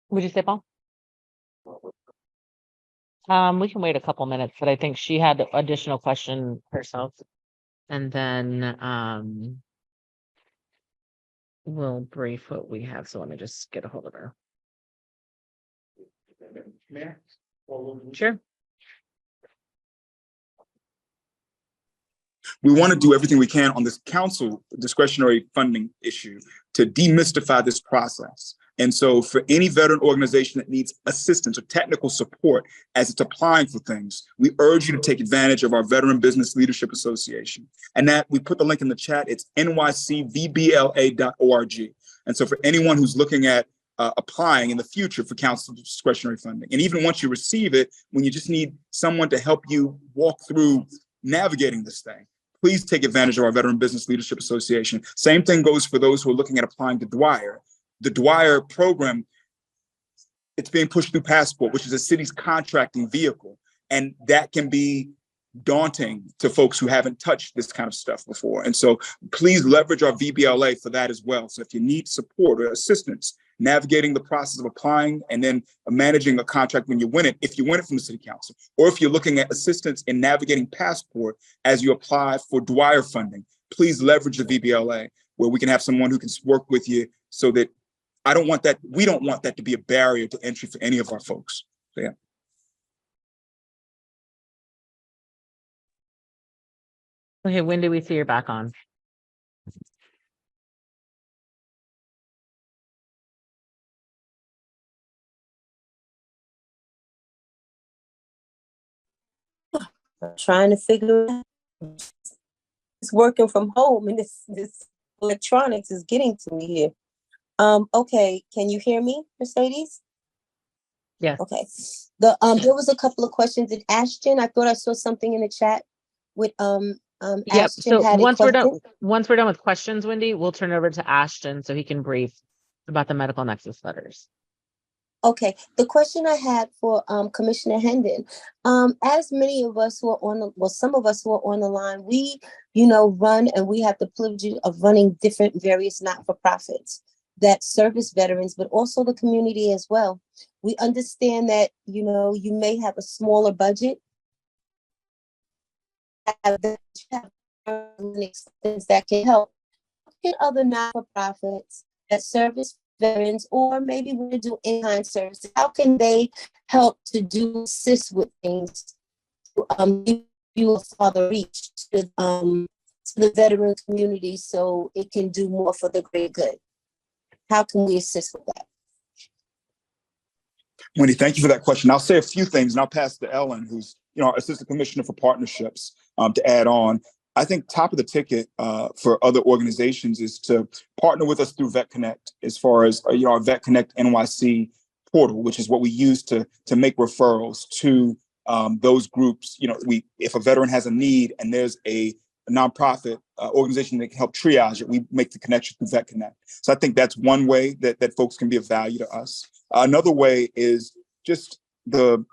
Would you say, Paul? We can wait a couple minutes, but I think she had additional question herself. And then we'll brief what we have. So let me just get a hold of her. Sure. We want to do everything we can on this council discretionary funding issue to demystify this process. And so for any veteran organization that needs assistance or technical support as it's applying for things, we urge you to take advantage of our Veteran Business Leadership Association. And that we put the link in the chat, it's nycvbla.org. And so for anyone who's looking at applying in the future for council discretionary funding. And even once you receive it, when you just need someone to help you walk through navigating this thing, please take advantage of our Veteran Business Leadership Association. Same thing goes for those who are looking at applying to Dwyer. The Dwyer program, it's being pushed through Passport, which is a city's contracting vehicle. And that can be daunting to folks who haven't touched this kind of stuff before. And so please leverage our VBLA for that as well. So if you need support or assistance navigating the process of applying and then managing a contract when you win it, if you win it from the city council, or if you're looking at assistance in navigating Passport as you apply for Dwyer funding, please leverage the VBLA where we can have someone who can work with you so that we don't want that to be a barrier to entry for any of our folks. So, yeah. Okay, when do we see you're back on? I'm trying to figure it out. It's working from home and this electronics is getting to me here. Okay, can you hear me, Mercedes? Yes. Okay. There was a couple of questions in Ashton. I thought I saw something in the chat with Yep. Ashton So had a once we're done, question. with questions, Wendy, we'll turn it over to Ashton so he can brief about the medical nexus letters. Okay, the question I had for Commissioner Hendon, as many of us who are some of us who are on the line, we, run and we have the privilege of running different various not-for-profits that service veterans, but also the community as well. We understand that, you may have a smaller budget, that can help. Other not-for-profits that service veterans, or maybe want to do in-kind services, how can they help to assist with things to give you a farther reach to the veteran community so it can do more for the greater good? How can we assist with that? Wendy, thank you for that question. I'll say a few things and I'll pass to Ellen, who's our Assistant Commissioner for Partnerships, to add on. I think top of the ticket for other organizations is to partner with us through Vet Connect, as far as our Vet Connect NYC portal, which is what we use to make referrals to those groups. If a veteran has a need and there's a nonprofit organization that can help triage it, we make the connection through Vet Connect. So I think that's one way that folks can be of value to us. Another way is just the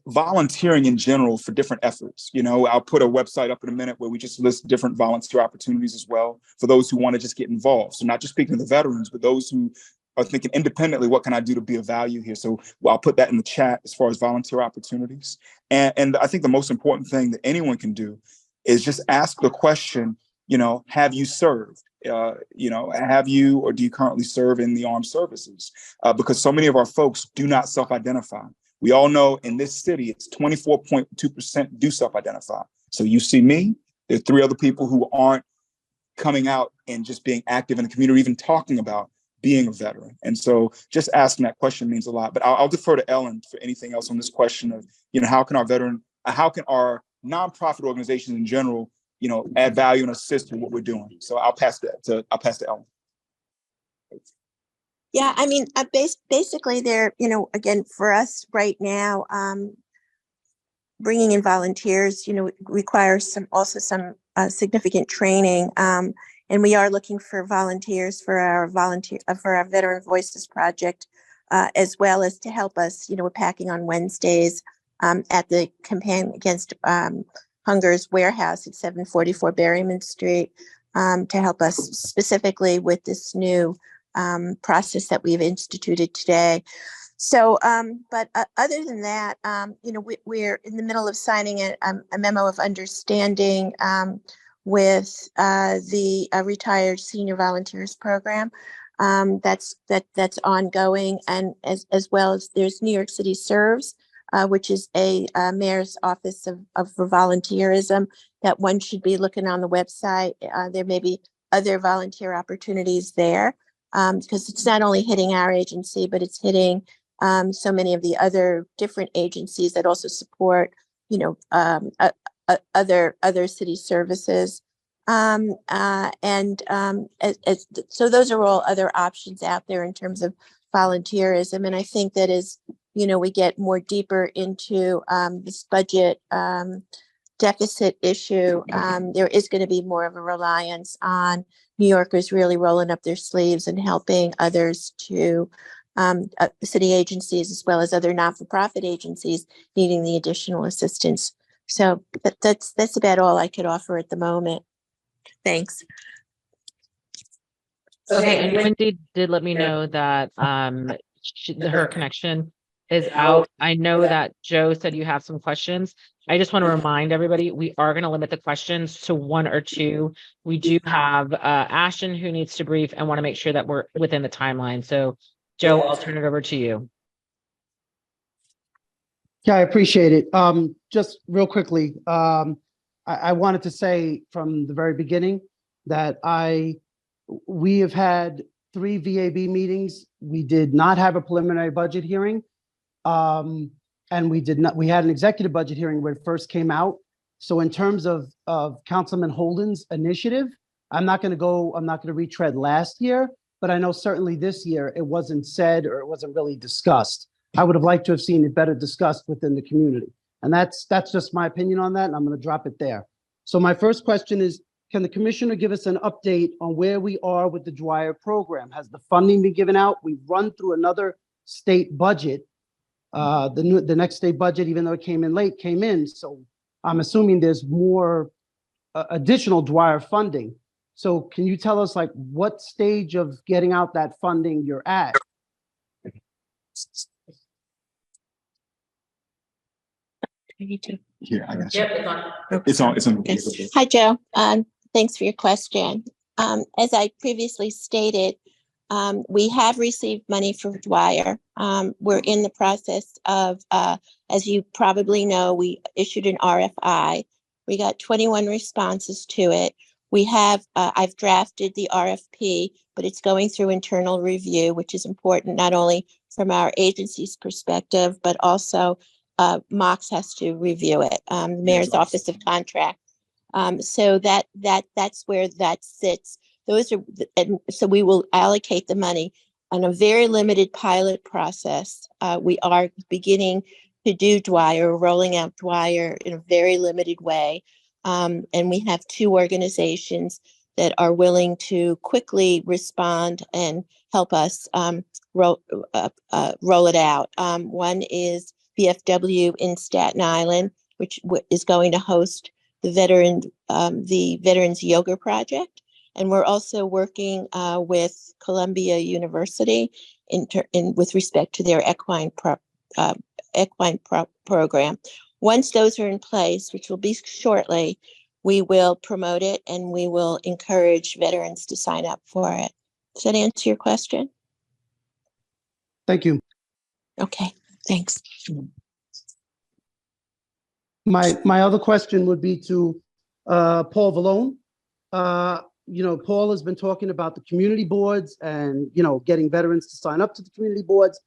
volunteering in general for different efforts. I'll put a website up in a minute where we just list different volunteer opportunities as well for those who want to just get involved. So not just speaking to the veterans, but those who are thinking independently, what can I do to be of value here? So I'll put that in the chat as far as volunteer opportunities. And I think the most important thing that anyone can do is just ask the question, have you served? Have you or do you currently serve in the armed services? Because so many of our folks do not self-identify. We all know in this city, it's 24.2% do self-identify. So you see me, there are 3 other people who aren't coming out and just being active in the community, even talking about being a veteran. And so just asking that question means a lot. But I'll defer to Ellen for anything else on this question of, how can our nonprofit organizations in general, add value and assist in what we're doing. So I'll pass to Ellen. Yeah, I mean, basically there, again, for us right now, bringing in volunteers, requires some significant training. And we are looking for volunteers for our Veteran Voices project, as well as to help us, we're packing on Wednesdays at the Campaign Against Hunger's warehouse at 744 Berryman Street, to help us specifically with this new process that we've instituted today. So, but other than that, we're in the middle of signing a memo of understanding with the Retired Senior Volunteers Program. That's ongoing, and as well as there's New York City Serves, which is a mayor's office for volunteerism that one should be looking on the website. There may be other volunteer opportunities there, because it's not only hitting our agency, but it's hitting so many of the other different agencies that also support, other city services. So those are all other options out there in terms of volunteerism. And I think that as, we get more deeper into this budget deficit issue, there is going to be more of a reliance on New Yorkers really rolling up their sleeves and helping others to city agencies as well as other not-for-profit agencies needing the additional assistance. So that's about all I could offer at the moment. Thanks. Okay, and Wendy did let me know that her connection is out. I know that Joe said you have some questions. I just want to remind everybody, we are going to limit the questions to 1 or 2. We do have Ashton who needs to brief and want to make sure that we're within the timeline. So Joe, I'll turn it over to you. Yeah, I appreciate it. Just real quickly, I wanted to say from the very beginning that we have had 3 VAB meetings. We did not have a preliminary budget hearing. And we had an executive budget hearing where it first came out. So in terms of Councilman Holden's initiative, I'm not going to retread last year, but I know certainly this year it wasn't said or it wasn't really discussed. I would have liked to have seen it better discussed within the community. And that's just my opinion on that. And I'm going to drop it there. So my first question is, can the commissioner give us an update on where we are with the Dwyer program? Has the funding been given out? We've run through another state budget. The next state budget, even though it came in late, came in. So I'm assuming there's more additional Dwyer funding. So can you tell us like what stage of getting out that funding you're at? Here, I got you. Yep, it's on. It's on. Okay. Hi, Joe. Thanks for your question. As I previously stated, we have received money from Dwyer. We're in the process of, as you probably know, we issued an RFI. We got 21 responses to it. We have, I've drafted the RFP, but it's going through internal review, which is important not only from our agency's perspective, but also Mox has to review it, the Mayor's Office of Contract. So that's where that sits. Those are, and so we will allocate the money on a very limited pilot process. We are beginning to do Dwyer, rolling out Dwyer in a very limited way. And we have 2 organizations that are willing to quickly respond and help us roll it out. One is VFW in Staten Island, which is going to host the Veterans Yoga Project. And we're also working with Columbia University with respect to their equine program. Once those are in place, which will be shortly, we will promote it and we will encourage veterans to sign up for it. Does that answer your question? Thank you. Okay, thanks. My other question would be to Paul Vallone. Paul has been talking about the community boards and, getting veterans to sign up to the community boards.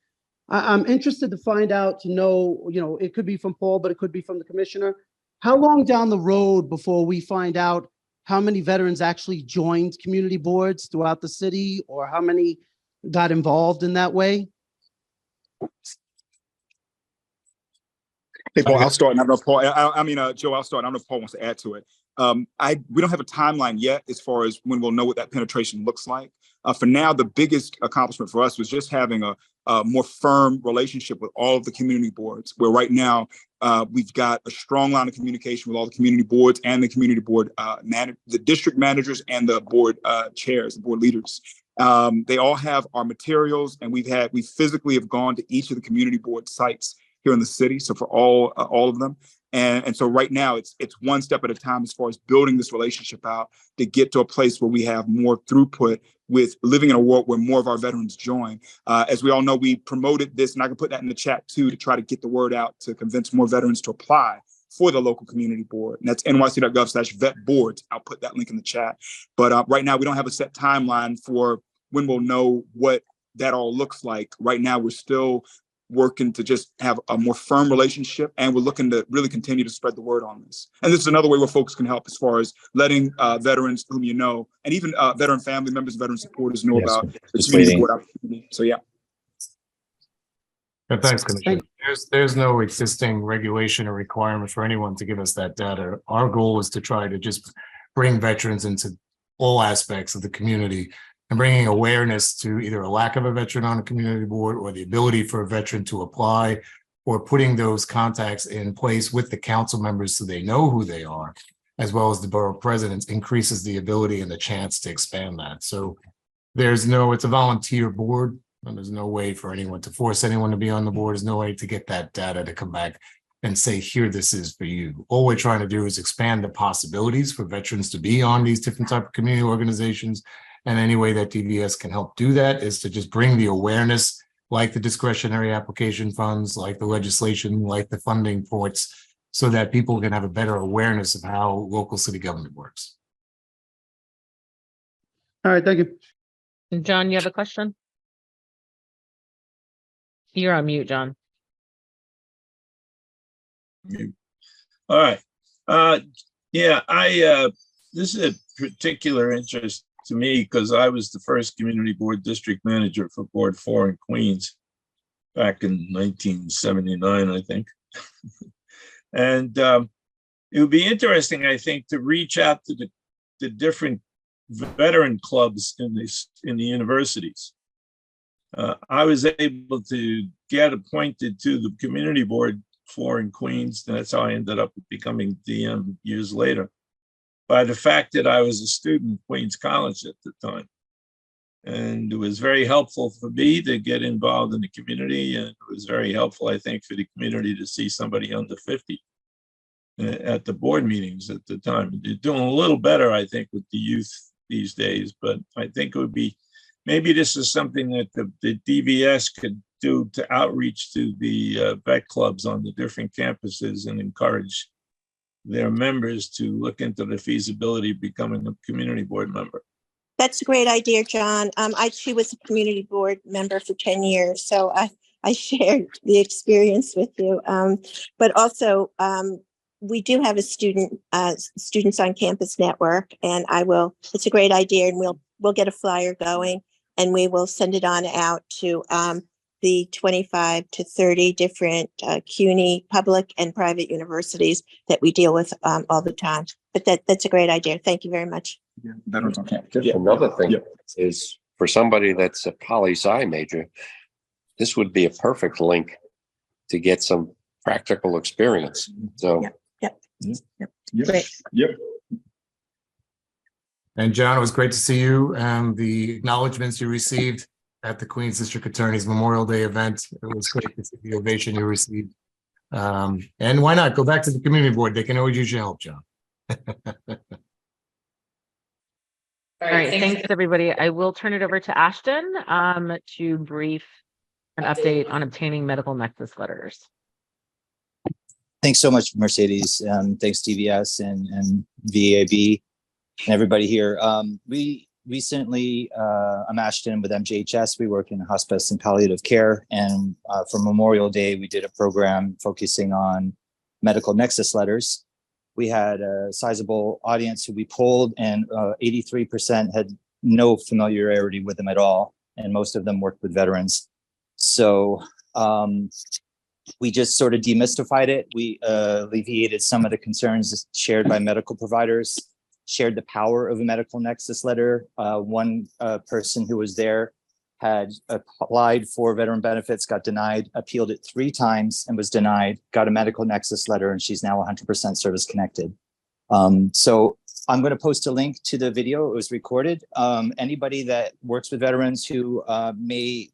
I'm interested to find out, to know, it could be from Paul, but it could be from the commissioner. How long down the road before we find out how many veterans actually joined community boards throughout the city, or how many got involved in that way? Hey, Paul, I'll start. And I don't know if Paul, Joe, I'll start. I don't know if Paul wants to add to it. We don't have a timeline yet as far as when we'll know what that penetration looks like. For now, the biggest accomplishment for us was just having a more firm relationship with all of the community boards, where right now we've got a strong line of communication with all the community boards and the community board, the district managers and the board chairs, the board leaders. They all have our materials, and we physically have gone to each of the community board sites here in the city. So for all of them. And so right now it's one step at a time as far as building this relationship out to get to a place where we have more throughput with living in a world where more of our veterans join. As we all know, we promoted this, and I can put that in the chat too, to try to get the word out to convince more veterans to apply for the local community board. And that's nyc.gov/vet boards. I'll put that link in the chat. But right now we don't have a set timeline for when we'll know what that all looks like. Right now we're still working to just have a more firm relationship, and we're looking to really continue to spread the word on this. And this is another way where folks can help, as far as letting veterans whom and even veteran family members, veteran supporters know about the community board opportunity. So yeah. Thanks, Commissioner. There's no existing regulation or requirement for anyone to give us that data. Our goal is to try to just bring veterans into all aspects of the community and bringing awareness to either a lack of a veteran on a community board or the ability for a veteran to apply, or putting those contacts in place with the council members so they know who they are, as well as the borough presidents, increases the ability and the chance to expand that. So it's a volunteer board, and there's no way for anyone to force anyone to be on the board. There's no way to get that data to come back and say, here, this is for you. All we're trying to do is expand the possibilities for veterans to be on these different type of community organizations. And any way that DVS can help do that is to just bring the awareness, like the discretionary application funds, like the legislation, like the funding ports, so that people can have a better awareness of how local city government works. All right, thank you. John, you have a question? You're on mute, John. All right. Yeah, this is a particular interest to me because I was the first community board district manager for Board 4 in Queens back in 1979, I think. And it would be interesting, I think, to reach out to the different veteran clubs in the universities. I was able to get appointed to the community board 4 in Queens. And that's how I ended up becoming DM years later, by the fact that I was a student at Queens College at the time. And it was very helpful for me to get involved in the community. And it was very helpful, I think, for the community to see somebody under 50 at the board meetings at the time. They're doing a little better, I think, with the youth these days, but I think it would be, maybe this is something that the DVS could do to outreach to the vet clubs on the different campuses and encourage their members to look into the feasibility of becoming a community board member. That's a great idea, John. She was a community board member for 10 years, so I shared the experience with you. But also, we do have a students on campus network, and it's a great idea, and we'll get a flyer going, and we will send it on out to the 25 to 30 different CUNY public and private universities that we deal with all the time. But that's a great idea. Thank you very much. Veterans on campus. Another thing is, for somebody that's a poli-sci major, this would be a perfect link to get some practical experience. So. Great. And John, it was great to see you and the acknowledgements you received at the Queens District Attorney's Memorial Day event. It was great to see the ovation you received. And why not go back to the community board? They can always use your help, John. All right, thanks everybody. I will turn it over to Ashton to brief an update on obtaining medical nexus letters. Thanks so much, Mercedes. Thanks, TVS and VAB and everybody here. We recently, I'm Ashton with MJHS. We work in hospice and palliative care. And for Memorial Day, we did a program focusing on medical nexus letters. We had a sizable audience who we polled, and 83% had no familiarity with them at all. And most of them worked with veterans. So we just sort of demystified it. We alleviated some of the concerns shared by medical providers, shared the power of a medical nexus letter. One person who was there had applied for veteran benefits, got denied, appealed it 3 times and was denied, got a medical nexus letter, and she's now 100% service connected. So I'm going to post a link to the video. It was recorded. Anybody that works with veterans who may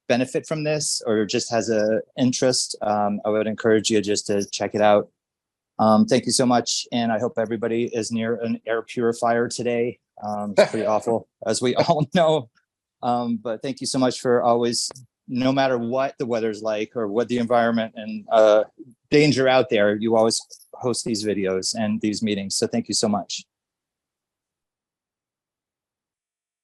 benefit from this or just has an interest, I would encourage you just to check it out. Thank you so much. And I hope everybody is near an air purifier today. It's pretty awful, as we all know. But thank you so much for always, no matter what the weather's like or what the environment and danger out there, you always host these videos and these meetings. So thank you so much.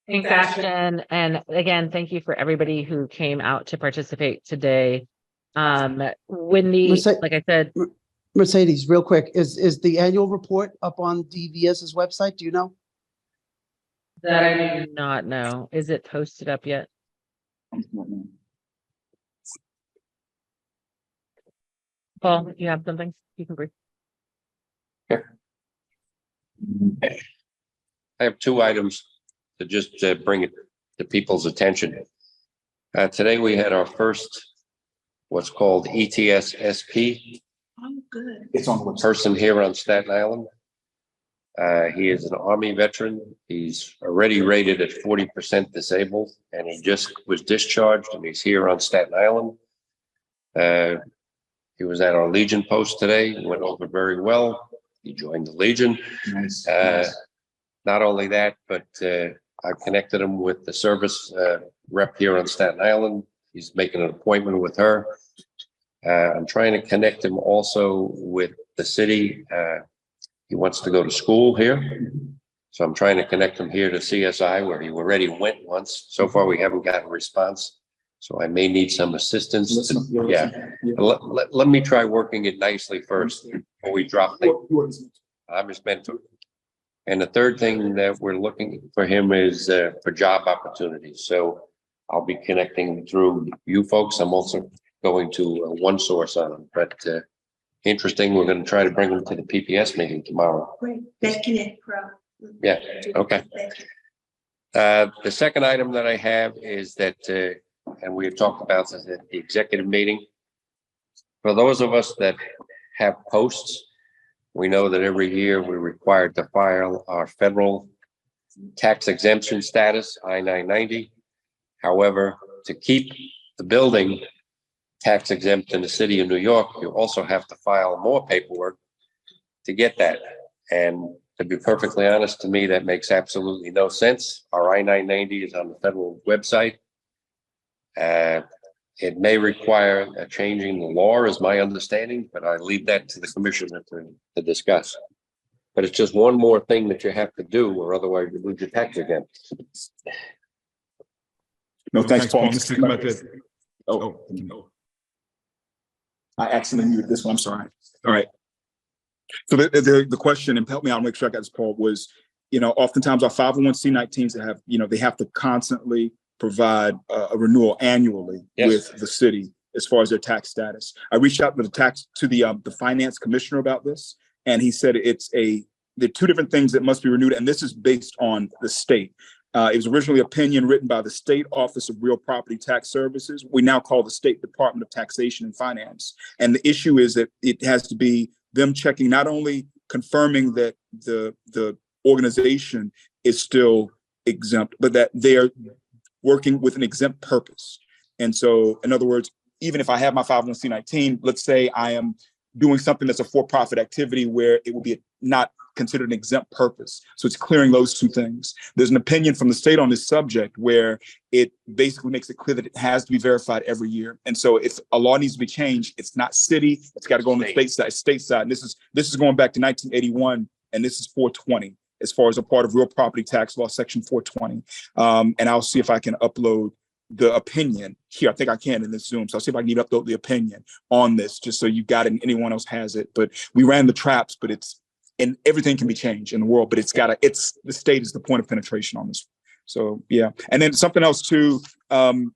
Thanks, Ashton. And again, thank you for everybody who came out to participate today. Wendy, like I said, Mercedes, real quick, is the annual report up on DVS's website? Do you know? that I do not know. Is it posted up yet? Paul, you have something you can brief? I have two items to just bring it to people's attention. Today we had our first, what's called ETS SP Oh, good. It's on the website. person here on Staten Island. He is an Army veteran. He's already rated at 40% disabled, and he just was discharged, and he's here on Staten Island. He was at our Legion post today. He went over very well. He joined the Legion. Nice. Not only that, but I connected him with the service rep here on Staten Island. He's making an appointment with her. I'm trying to connect him also with the city. He wants to go to school here. So I'm trying to connect him here to CSI, where he already went once. So far, we haven't gotten a response. So I may need some assistance. Let me try working it nicely first before we drop things. I'm his mentor. And the third thing that we're looking for him is for job opportunities. So I'll be connecting through you folks. I'm also going to one source on him, but interesting. We're going to try to bring him to the PPS meeting tomorrow. Great. Connect Pro. Yeah. Okay. The second item that I have is that, and we have talked about this at the executive meeting. For those of us that have posts, we know that every year we're required to file our federal tax exemption status, I-990. However, to keep the building tax exempt in the city of New York, you also have to file more paperwork to get that. And to be perfectly honest, to me, that makes absolutely no sense. Our I-990 is on the federal website. It may require a changing the law, is my understanding, but I leave that to the commissioner to discuss. But it's just one more thing that you have to do, or otherwise you lose your tax exempt. No, thanks, Paul. Oh. I accidentally muted this one. I'm sorry. All right. So the question, and help me out, make sure I got this, Paul, was, oftentimes our 501c19s have, they have to constantly provide a renewal annually with the city as far as their tax status. I reached out to the finance commissioner about this, and he said there are two different things that must be renewed, and this is based on the state. It was originally opinion written by the State Office of Real Property Tax Services. We now call the State Department of Taxation and Finance. And the issue is that it has to be them checking, not only confirming that the organization is still exempt, but that they're working with an exempt purpose. And so, in other words, even if I have my 501c19, let's say I am doing something that's a for-profit activity where it will be not considered an exempt purpose. So it's clearing those two things. There's an opinion from the state on this subject where it basically makes it clear that it has to be verified every year. And so if a law needs to be changed, it's not city, it's got to go on the state side. And this is going back to 1981, and this is 420 as far as a part of real property tax law, section 420. And I'll see if I can upload the opinion here. I think I can in this Zoom. So I'll see if I can upload the opinion on this, just so you got it and anyone else has it. But we ran the traps, but and everything can be changed in the world, but the state is the point of penetration on this. So, yeah. And then something else too,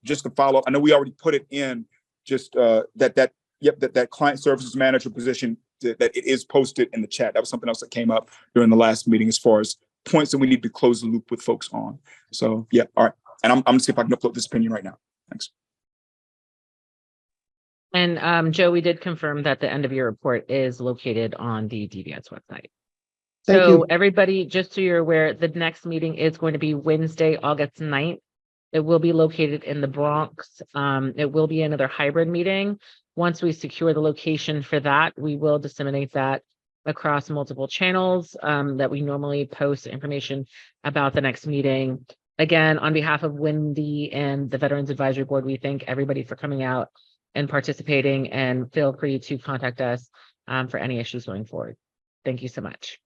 just to follow up, I know we already put it in, just that client services manager position, that it is posted in the chat. That was something else that came up during the last meeting as far as points that we need to close the loop with folks on. So, yeah. All right. And I'm gonna see if I can upload this opinion right now. Thanks. And Joe, we did confirm that the end of your report is located on the DVS website. Thank So you. everybody, just so you're aware, the next meeting is going to be Wednesday, August 9th. It will be located in the Bronx. It will be another hybrid meeting. Once we secure the location for that, we will disseminate that across multiple channels that we normally post information about the next meeting. Again, on behalf of Wendy and the Veterans Advisory Board, we thank everybody for coming out and participating, and feel free to contact us for any issues going forward. Thank you so much.